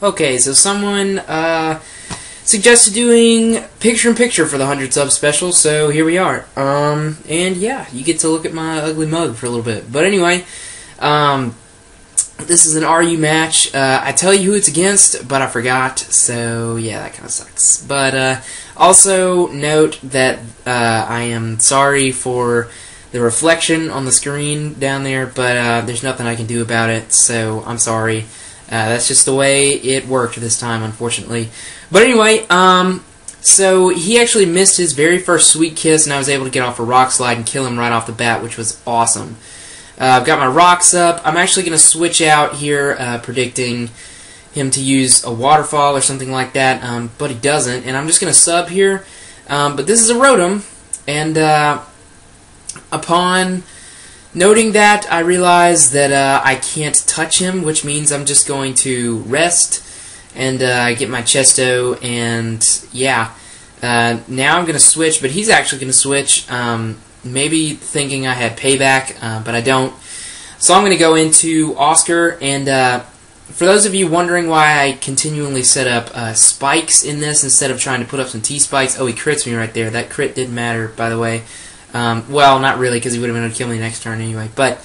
Okay, so someone suggested doing picture-in-picture for the 100 sub special, so here we are. And yeah, you get to look at my ugly mug for a little bit. But anyway, this is an RU match. I tell you who it's against, but I forgot, so yeah, that kind of sucks. But also note that I am sorry for the reflection on the screen down there, but there's nothing I can do about it, so I'm sorry. That's just the way it worked this time, unfortunately. But anyway, so he actually missed his very first sweet kiss, and I was able to get off a rock slide and kill him right off the bat, which was awesome. I've got my rocks up. I'm actually going to switch out here, predicting him to use a waterfall or something like that, but he doesn't, and I'm just going to sub here. But this is a Rotom, and upon noting that, I realize that I can't touch him, which means I'm just going to rest and get my Chesto, and yeah. Now I'm going to switch, but he's actually going to switch, maybe thinking I had payback, but I don't. So I'm going to go into Oscar, and for those of you wondering why I continually set up spikes in this instead of trying to put up some T-spikes, oh, he crits me right there. That crit didn't matter, by the way. Well, not really, because he would have been able to kill me next turn anyway. But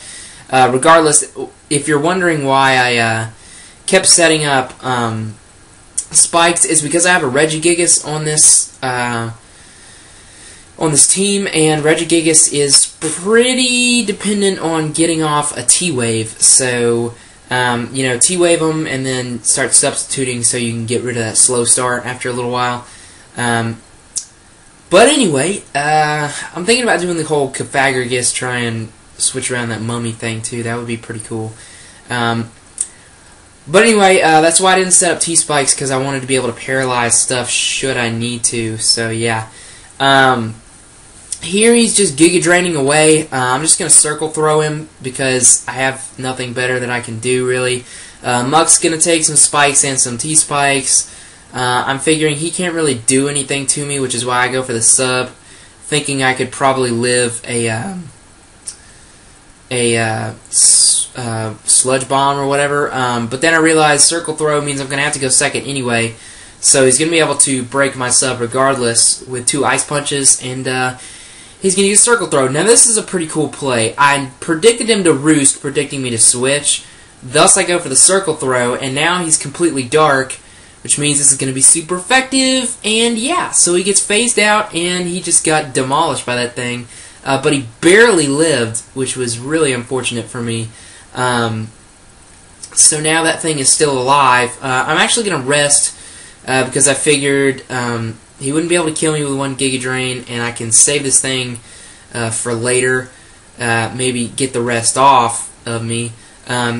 regardless, if you're wondering why I kept setting up spikes, it's because I have a Regigigas on this team, and Regigigas is pretty dependent on getting off a T-Wave. So, you know, T-Wave them and then start substituting so you can get rid of that slow start after a little while. But anyway, I'm thinking about doing the whole Cofagrigus, try and switch around that mummy thing too. That would be pretty cool. But anyway, that's why I didn't set up T-Spikes, because I wanted to be able to paralyze stuff should I need to. So yeah. Here he's just Giga Draining away. I'm just going to Circle Throw him because I have nothing better that I can do really. Muck's going to take some spikes and some T-Spikes. I'm figuring he can't really do anything to me, which is why I go for the sub, thinking I could probably live a Sludge Bomb or whatever. But then I realized Circle Throw means I'm going to have to go second anyway, so he's going to be able to break my sub regardless with 2 Ice Punches, and he's going to use Circle Throw. Now this is a pretty cool play. I predicted him to roost, predicting me to switch. Thus I go for the Circle Throw, and now he's completely dark, which means this is going to be super effective, and yeah, so he gets phased out, and he just got demolished by that thing, but he barely lived, which was really unfortunate for me. So now that thing is still alive. I'm actually going to rest, because I figured he wouldn't be able to kill me with 1 Giga Drain, and I can save this thing for later, maybe get the rest off of me.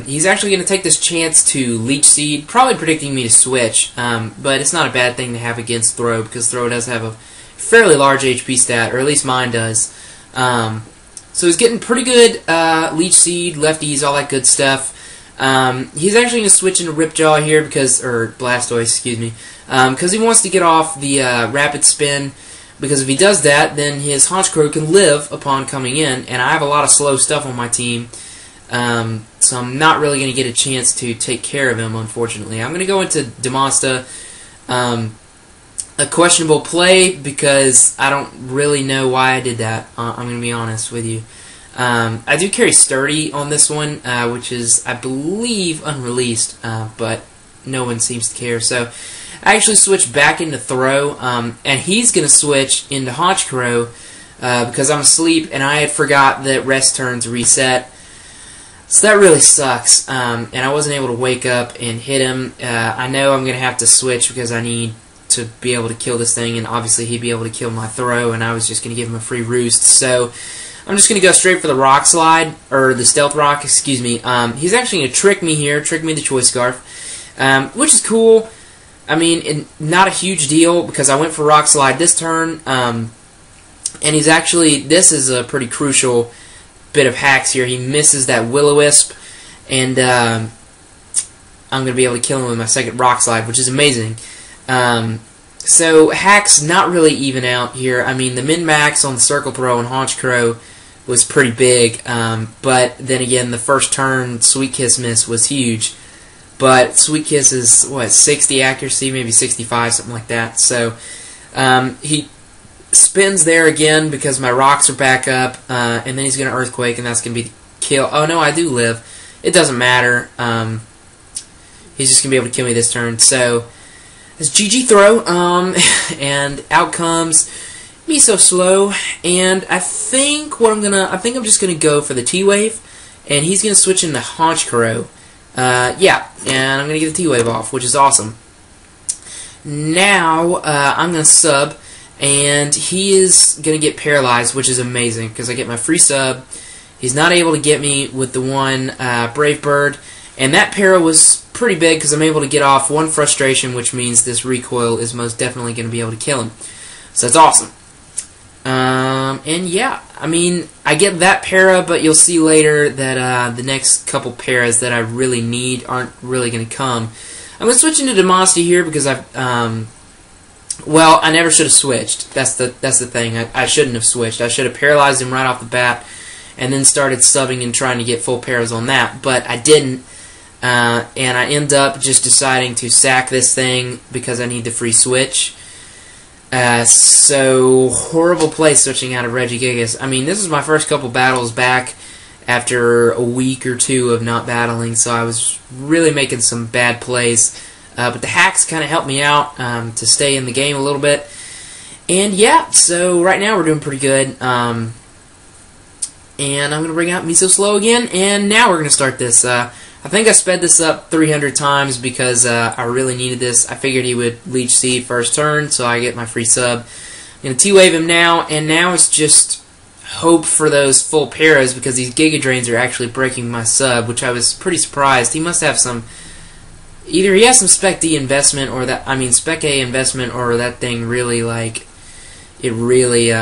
He's actually going to take this chance to Leech Seed, probably predicting me to switch, but it's not a bad thing to have against Throw, because Throw does have a fairly large HP stat, or at least mine does. So he's getting pretty good Leech Seed, lefties, all that good stuff. He's actually going to switch into Ripjaw here, because, or Blastoise, excuse me, because he wants to get off the Rapid Spin, because if he does that, then his Honchkrow can live upon coming in, and I have a lot of slow stuff on my team. So I'm not really going to get a chance to take care of him, unfortunately. I'm going to go into Demonsta, a questionable play, because I don't really know why I did that. I'm going to be honest with you. I do carry Sturdy on this one, which is, I believe, unreleased, but no one seems to care. So I actually switched back into Throw, and he's going to switch into Honchkrow, because I'm asleep, and I had forgot that rest turns reset. So that really sucks, and I wasn't able to wake up and hit him. I know I'm going to have to switch because I need to be able to kill this thing, and obviously he'd be able to kill my Throw, and I was just going to give him a free roost. So I'm just going to go straight for the Rock Slide, or the Stealth Rock, excuse me. He's actually going to trick me here, trick me with the Choice Scarf, which is cool. I mean, not a huge deal, because I went for Rock Slide this turn, and he's actually, this is a pretty crucial bit of hacks here. He misses that Will-O-Wisp, and I'm going to be able to kill him with my second Rock Slide, which is amazing. So hacks not really even out here. I mean, the min-max on the Circle Throw and Honchkrow was pretty big, but then again, the first turn Sweet Kiss miss was huge. But Sweet Kiss is, what, 60 accuracy, maybe 65, something like that. So he spins there again because my rocks are back up, and then he's going to Earthquake, and that's going to be the kill. Oh, no, I do live. It doesn't matter. He's just going to be able to kill me this turn. So it's GG throw, and out comes Miso Slow, and I think I'm just going to go for the T-Wave, and he's going to switch into Honchkrow. Yeah, and I'm going to get the T-Wave off, which is awesome. Now, I'm going to sub, and he is going to get paralyzed, which is amazing, because I get my free sub. He's not able to get me with the one Brave Bird, and that para was pretty big, because I'm able to get off one Frustration, which means this recoil is most definitely going to be able to kill him. So that's awesome. And yeah, I mean, I get that para, but you'll see later that the next couple paras that I really need aren't really going to come. I'm going to switch into Demosty here because well, I never should have switched. That's the thing. I shouldn't have switched. I should have paralyzed him right off the bat and then started subbing and trying to get full paras on that, but I didn't. And I end up just deciding to sack this thing because I need the free switch. So horrible play switching out of Regigigas. I mean, this is my first couple battles back after a week or two of not battling, so I was really making some bad plays. But the hacks kind of helped me out to stay in the game a little bit. And yeah, so right now we're doing pretty good. And I'm going to bring out Miso Slow again, and now we're going to start this. I think I sped this up 300 times because I really needed this. I figured he would Leech Seed first turn, so I get my free sub. I'm going to T-Wave him now, and now it's just hope for those full paras because these Giga Drains are actually breaking my sub, which I was pretty surprised. He must have some... Either he has some Spec D investment, or that... I mean, Spec A investment, or that thing really, like... It really,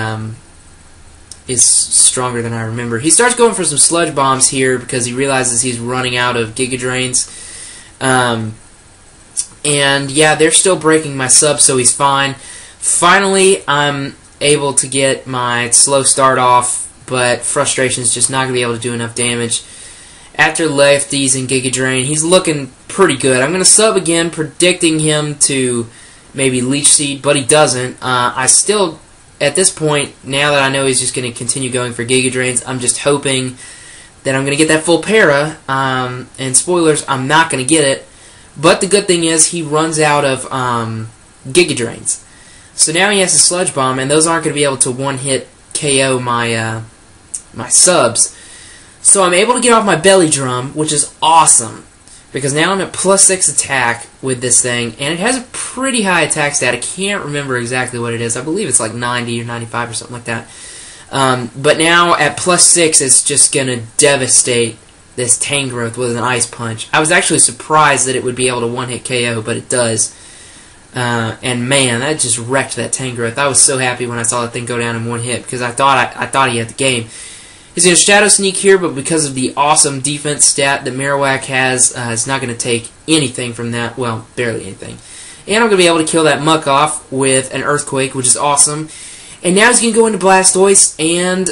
is stronger than I remember. He starts going for some Sludge Bombs here because he realizes he's running out of Giga Drains. And yeah, they're still breaking my sub, so he's fine. Finally, I'm able to get my slow start off, but Frustration's just not going to be able to do enough damage. After Lefties and Giga Drain, he's looking pretty good. I'm going to sub again, predicting him to maybe Leech Seed, but he doesn't. I still... At this point, now that I know he's just going to continue going for Giga Drains, I'm just hoping that I'm going to get that full para. And spoilers, I'm not going to get it. But the good thing is he runs out of Giga Drains. So now he has a Sludge Bomb, and those aren't going to be able to one-hit KO my my subs. So I'm able to get off my Belly Drum, which is awesome. Because now I'm at +6 attack with this thing, and it has a pretty high attack stat. I can't remember exactly what it is. I believe it's like 90 or 95 or something like that. But now at +6, it's just going to devastate this Tangrowth with an Ice Punch. I was actually surprised that it would be able to one-hit KO, but it does. And man, that just wrecked that Tangrowth. I was so happy when I saw that thing go down in one hit because I thought he had the game. He's going to Shadow Sneak here, but because of the awesome defense stat that Marowak has, it's not going to take anything from that. Well, barely anything. And I'm going to be able to kill that Muck off with an Earthquake, which is awesome. And now he's going to go into Blastoise, and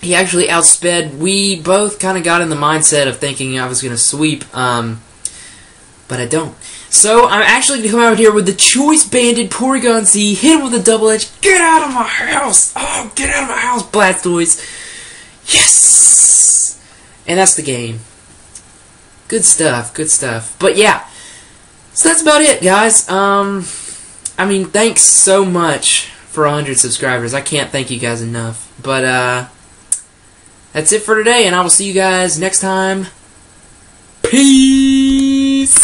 he actually outsped. We both kind of got in the mindset of thinking I was going to sweep, but I don't. So I'm actually going to come out here with the Choice Banded Porygon Z, hit him with a Double Edge. Get out of my house! Oh, get out of my house, Blastoise! Yes! And that's the game. Good stuff, good stuff. But yeah, so that's about it, guys. I mean, thanks so much for 100 subscribers. I can't thank you guys enough. But that's it for today, and I will see you guys next time. Peace!